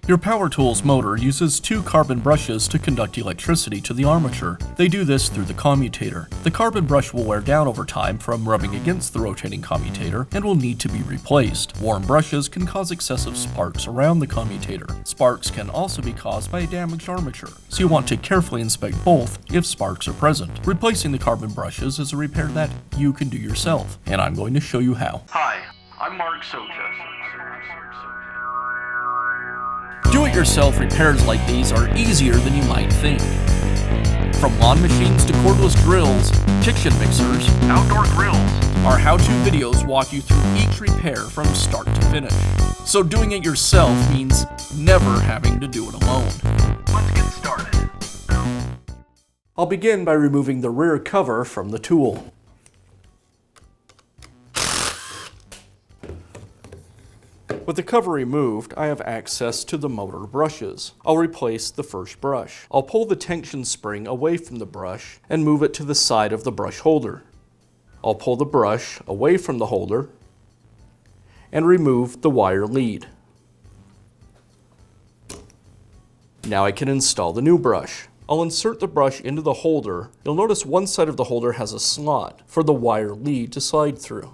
Your power tool's motor uses two carbon brushes to conduct electricity to the armature. They do this through the commutator. The carbon brush will wear down over time from rubbing against the rotating commutator and will need to be replaced. Warm brushes can cause excessive sparks around the commutator. Sparks can also be caused by a damaged armature, so you want to carefully inspect both if sparks are present. Replacing the carbon brushes is a repair that you can do yourself, and I'm going to show you how. Hi, I'm Mark Socha. Do-it-yourself repairs like these are easier than you might think. From lawn machines to cordless drills, kitchen mixers, Outdoor grills. our how-to videos walk you through each repair from start to finish. So doing it yourself means never having to do it alone. Let's get started. I'll begin by removing the rear cover from the tool. With the cover removed, I have access to the motor brushes. I'll replace the first brush. I'll pull the tension spring away from the brush and move it to the side of the brush holder. I'll pull the brush away from the holder and remove the wire lead. Now I can install the new brush. I'll insert the brush into the holder. You'll notice one side of the holder has a slot for the wire lead to slide through.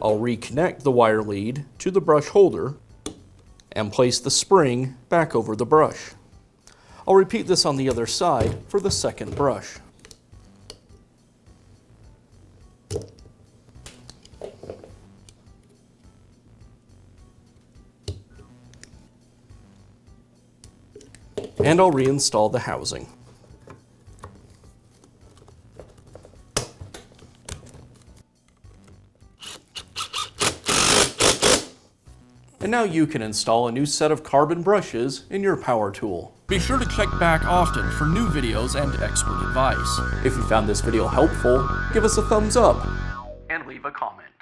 I'll reconnect the wire lead to the brush holder and place the spring back over the brush. I'll repeat this on the other side for the second brush. And I'll reinstall the housing. And now you can install a new set of carbon brushes in your power tool. Be sure to check back often for new videos and expert advice. If you found this video helpful, give us a thumbs up And leave a comment.